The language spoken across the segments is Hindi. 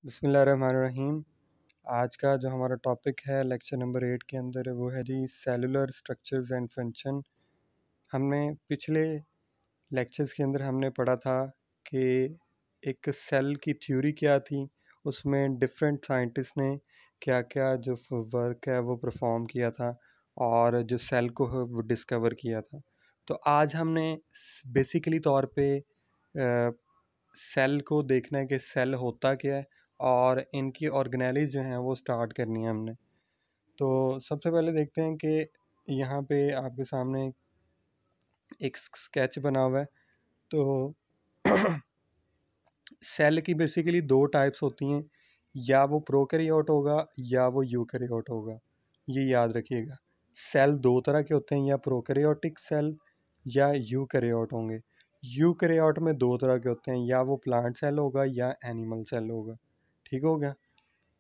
बिस्मिल्लाहिर्रहमानिर्रहीम। आज का जो हमारा टॉपिक है लेक्चर नंबर 8 के अंदर वो है जी सेलुलर स्ट्रक्चर्स एंड फंक्शन। हमने पिछले लेक्चर्स के अंदर हमने पढ़ा था कि एक सेल की थ्योरी क्या थी, उसमें डिफरेंट साइंटिस्ट ने क्या क्या जो वर्क है वो परफॉर्म किया था और जो सेल को है वो डिस्कवर किया था। तो आज हमने बेसिकली तौर पे सेल को देखना है कि सेल होता क्या है और इनकी ऑर्गेनेलिज जो हैं वो स्टार्ट करनी है हमने। तो सबसे पहले देखते हैं कि यहाँ पे आपके सामने एक स्केच बना हुआ है। तो सेल की बेसिकली दो टाइप्स होती हैं, या वो प्रोकैरियोट होगा या वो यूकैरियोट होगा। ये याद रखिएगा, सेल दो तरह के होते हैं, या प्रोकैरियोटिक सेल या यूकैरियोट होंगे। यूकैरियोट में दो तरह के होते हैं, या वो प्लांट सेल होगा या एनिमल सेल होगा। ठीक हो गया।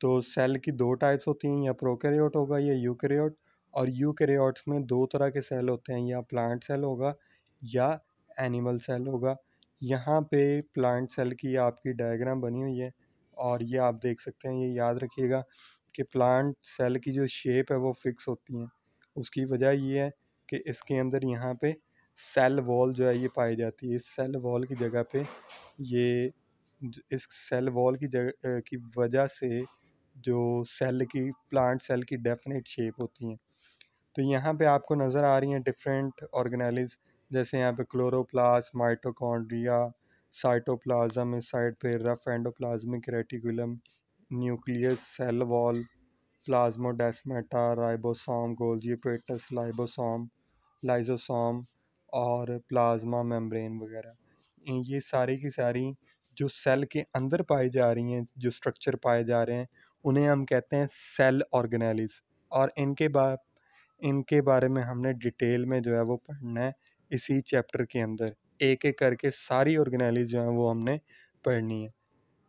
तो सेल की दो टाइप्स होती हैं, या प्रोकैरियोट होगा या यूकैरियोट। और यूकैरियोट्स में दो तरह के सेल होते हैं, या प्लांट सेल होगा या एनिमल सेल होगा। यहाँ पे प्लांट सेल की आपकी डायग्राम बनी हुई है और ये आप देख सकते हैं। ये याद रखिएगा कि प्लांट सेल की जो शेप है वो फिक्स होती है। उसकी वजह ये है कि इसके अंदर यहाँ पे सेल वॉल जो है ये पाई जाती है। इस सेल वॉल की जगह पे ये इस सेल वॉल की जगह की वजह से जो सेल की प्लांट सेल की डेफिनेट शेप होती हैं। तो यहाँ पे आपको नज़र आ रही हैं डिफरेंट ऑर्गेनेलिज, जैसे यहाँ पे क्लोरोप्लास्ट, माइटोकॉन्ड्रिया, साइटोप्लाज्म, इस साइड पे rough endoplasmic reticulum, nucleus, cell wall, plasmodesmata, ribosome, Golgi apparatus, lysosome और प्लाज्मा मेम्ब्रेन वगैरह। ये सारी की सारी जो सेल के अंदर पाई जा रही हैं, जो स्ट्रक्चर पाए जा रहे हैं, उन्हें हम कहते हैं सेल ऑर्गेनेलिज। और इनके बारे में हमने डिटेल में जो है वो पढ़ना है इसी चैप्टर के अंदर। एक एक करके सारी ऑर्गेनेलिज जो हैं वो हमने पढ़नी है।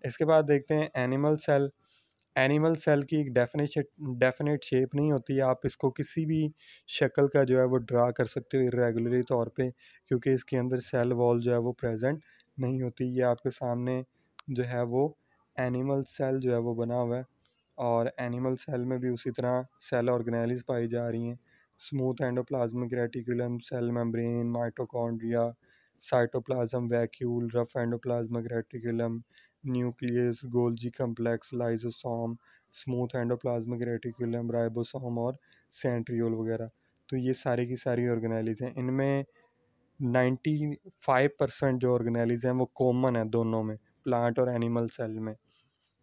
इसके बाद देखते हैं एनिमल सेल। एनिमल सेल की एक डेफिनेट शेप नहीं होती है। आप इसको किसी भी शक्ल का जो है वो ड्रा कर सकते हो इरेगुलरी तौर पे, क्योंकि इसके अंदर सेल वॉल जो है वो प्रेजेंट नहीं होती। ये आपके सामने जो है वो एनिमल सेल जो है वो बना हुआ है। और एनिमल सेल में भी उसी तरह सेल ऑर्गेनेलिज पाई जा रही हैं। Smooth endoplasmic reticulum, cell membrane, mitochondria, cytoplasm vacuole, rough endoplasmic reticulum, nucleus, Golgi complex, lysosome, smooth endoplasmic reticulum, ribosome और सेंट्रियोल वगैरह। तो ये सारी की सारी ऑर्गेनेलिज हैं। इनमें 95% जो ऑर्गेनेलिज हैं वो कॉमन है दोनों में, प्लांट और एनिमल सेल में।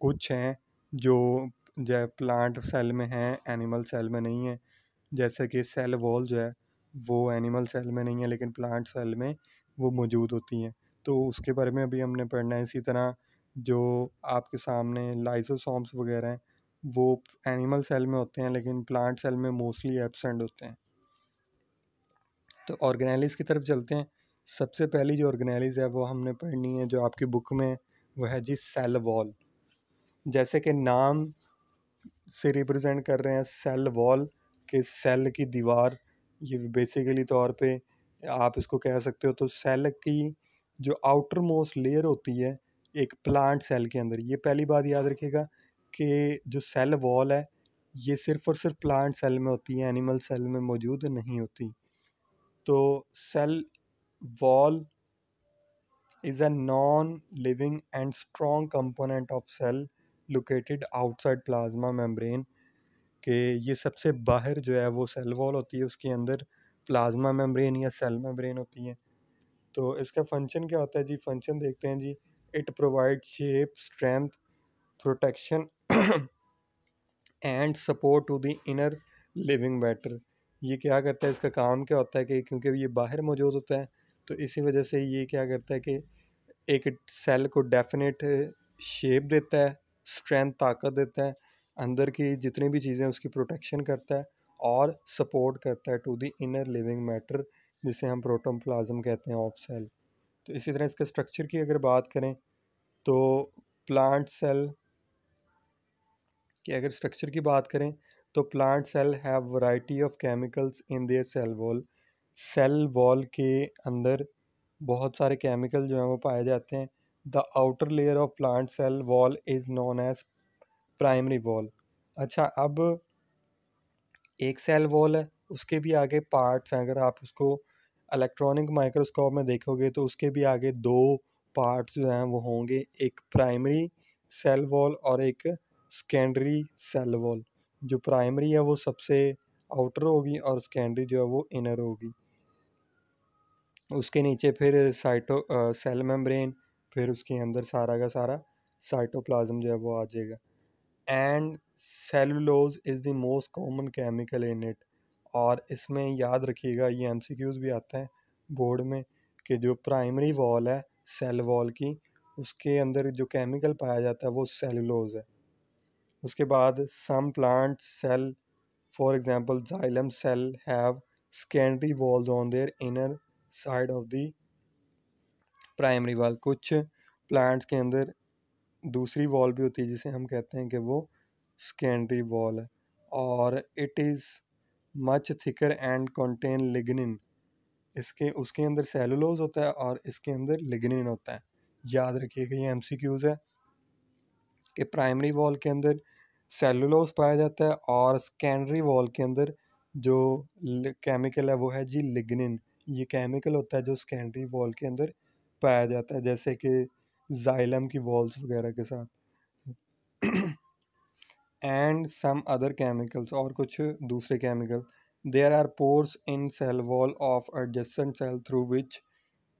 कुछ हैं जो प्लांट सेल में हैं, एनिमल सेल में नहीं है। जैसे कि सेल वॉल जो है वो एनिमल सेल में नहीं है, लेकिन प्लांट सेल में वो मौजूद होती हैं। तो उसके बारे में अभी हमने पढ़ना है। इसी तरह जो आपके सामने लाइसोसोम्स वगैरह हैं वो एनिमल सेल में होते हैं, लेकिन प्लांट सेल में मोस्टली एब्सेंट होते हैं। तो ऑर्गेनेलिज की तरफ चलते हैं। सबसे पहली जो ऑर्गेनेलिज है वो हमने पढ़नी है जो आपकी बुक में, वो है जी सेल वॉल। जैसे कि नाम से रिप्रेजेंट कर रहे हैं सेल वॉल के सेल की दीवार। ये बेसिकली तौर पे आप इसको कह सकते हो। तो सेल की जो आउटर मोस्ट लेयर होती है एक प्लांट सेल के अंदर, ये पहली बात याद रखिएगा कि जो सेल वॉल है ये सिर्फ और सिर्फ प्लांट सेल में होती है, एनिमल सेल में मौजूद नहीं होती। तो cell wall is a non-living and strong component of cell located outside plasma membrane। कि ये सबसे बाहर जो है वो सेल वॉल होती है, उसके अंदर प्लाज्मा मेम्ब्रेन या सेल मेम्ब्रेन होती है। तो इसका फंक्शन क्या होता है जी? फंक्शन देखते हैं जी। It provide shape, strength, protection and support to the inner living matter. ये क्या करता है, इसका काम क्या होता है कि क्योंकि ये बाहर मौजूद होता है तो इसी वजह से ये क्या करता है कि एक सेल को डेफिनेट शेप देता है, स्ट्रेंथ, ताकत देता है, अंदर की जितनी भी चीज़ें उसकी प्रोटेक्शन करता है और सपोर्ट करता है to the inner living matter, जिसे हम प्रोटोप्लाज्म कहते हैं ऑफ सेल। तो इसी तरह इसके स्ट्रक्चर की अगर बात करें तो प्लांट सेल की अगर स्ट्रक्चर की बात करें तो plant cell have variety of chemicals in their cell wall. Cell wall के अंदर बहुत सारे केमिकल जो हैं वो पाए जाते हैं the outer layer of plant cell wall is known as primary wall. अच्छा, अब एक सेल वॉल है, उसके भी आगे पार्ट्स हैं। अगर आप उसको इलेक्ट्रॉनिक माइक्रोस्कोप में देखोगे तो उसके भी आगे दो पार्ट्स जो हैं वो होंगे, एक प्राइमरी सेल वॉल और एक सेकेंडरी सेल वॉल। जो प्राइमरी है वो सबसे आउटर होगी और सेकेंडरी जो है वो इनर होगी। उसके नीचे फिर सेल मेम्ब्रेन, फिर उसके अंदर सारा का सारा साइटोप्लाज्म जो है वो आ जाएगा। And cellulose is the most common chemical in it. और इसमें याद रखिएगा, ये एमसीक्यूज़ भी आता है बोर्ड में, कि जो प्राइमरी वॉल है सेल वॉल की, उसके अंदर जो केमिकल पाया जाता है वो सेलुलोज है। उसके बाद some plant cell, for example xylem cell, have secondary walls on their inner side of the primary wall. कुछ प्लांट्स के अंदर दूसरी वॉल भी होती है जिसे हम कहते हैं कि वो सेकेंडरी वॉल है, और it is much thicker and contain lignin. इसके उसके अंदर सेलुलोज होता है और इसके अंदर लिग्निन होता है। याद रखिएगा, ये एमसीक्यूज़ है कि प्राइमरी वॉल के अंदर सेलुलोज पाया जाता है और सेकेंडरी वॉल के अंदर जो केमिकल है वो है जी लिग्निन। ये केमिकल होता है जो सेकेंडरी वॉल के अंदर पाया जाता है, जैसे कि जाइलम की वॉल्स वगैरह के साथ। एंड सम अदर केमिकल्स, और कुछ दूसरे chemical. There are pores in cell wall of adjacent cell through which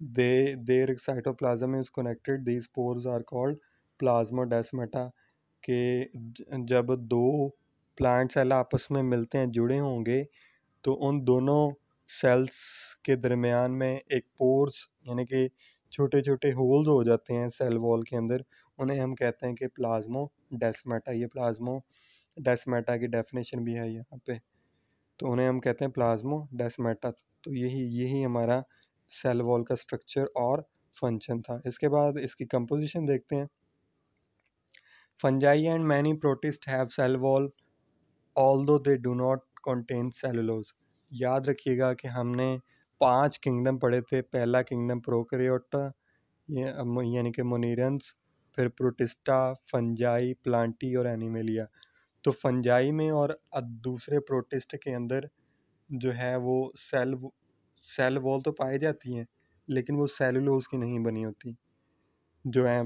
their cytoplasm is connected. These pores are called plasmodesmata. के जब दो प्लांट सेल आपस में मिलते हैं, जुड़े होंगे, तो उन दोनों सेल्स के दरमियान में एक पोर्स यानी कि छोटे छोटे होल्स हो जाते हैं सेल वॉल के अंदर। उन्हें हम कहते हैं कि प्लाज्मोडेस्माटा। ये प्लाज्मोडेस्माटा की डेफिनेशन भी है यहाँ पे, तो उन्हें हम कहते हैं प्लाज्मोडेस्माटा। तो यही यही हमारा सेल वॉल का स्ट्रक्चर और फंक्शन था। इसके बाद इसकी कंपोजिशन देखते हैं। Fungi and many protist have cell wall although they do not contain cellulose. याद रखिएगा कि हमने 5 किंगडम पढ़े थे। पहला किंगडम प्रोकैरियोटा, यानी कि मोनीरन्स, फिर प्रोटिस्टा, फंजाई, प्लांटी और एनिमेलिया। तो फंजाई में और दूसरे प्रोटिस्ट के अंदर जो है वो सेल वॉल तो पाई जाती हैं, लेकिन वो सेलुलोज की नहीं बनी होती। जो है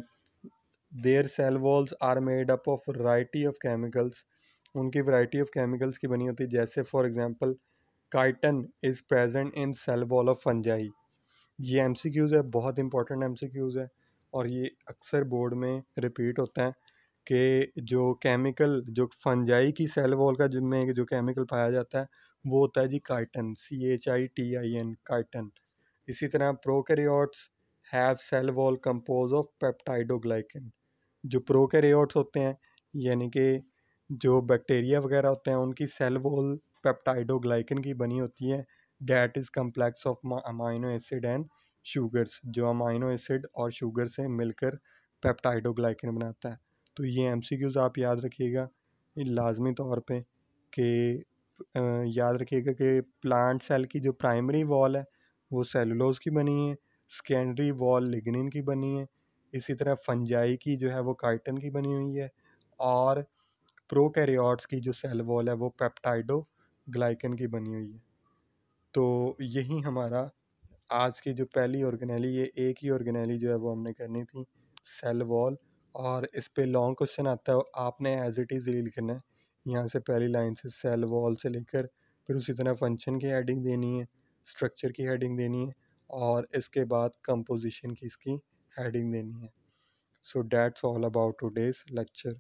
their cell walls are made up of variety of chemicals. उनकी वैरायटी ऑफ केमिकल्स की बनी होती है, जैसे for example chitin is present in cell wall of fungi. ये एमसीक्यूज़ है, बहुत इंपॉर्टेंट एमसीक्यूज़ है, और ये अक्सर बोर्ड में रिपीट होता है कि जो केमिकल, जो फंजाई की सेल वॉल का जिनमें जो केमिकल पाया जाता है वो होता है जी काइटन, CHITIN, काइटन। इसी तरह prokaryotes have cell wall compose of peptidoglycan. जो प्रोकैरियोट्स होते हैं, यानी कि जो बैक्टीरिया वगैरह होते हैं, उनकी सेल वॉल पेप्टाइडोग्लाइकन की बनी होती है। That is complex of amino acid and sugars. जो अमाइनो एसिड और शुगर से मिलकर पेप्टाइडोग्लाइकन बनाता है। तो ये एमसीक्यूज़ आप याद रखिएगा लाजमी तौर पे कि याद रखिएगा कि प्लांट सेल की जो प्राइमरी वॉल है वो सेलुलोज की बनी है, सेकेंडरी वॉल लिग्निन की बनी है। इसी तरह फंजाई की जो है वो काइटन की बनी हुई है, और प्रोकैरियोट्स की जो सेल वॉल है वो पेप्टाइडोग्लाइकन की बनी हुई है। तो यही हमारा आज की जो पहली ऑर्गेनेली, ये एक ही ऑर्गेनेली जो है वो हमने करनी थी, सेल वॉल। और इस पे लॉन्ग क्वेश्चन आता है, आपने एज इट इज़ रीड करना है। यहाँ से पहली लाइन से सेल वॉल से लेकर फिर उसी तरह फंक्शन की हेडिंग देनी है, स्ट्रक्चर की हेडिंग देनी है, और इसके बाद कंपोजिशन की इसकी हेडिंग देनी है। So that's all about today's lecture.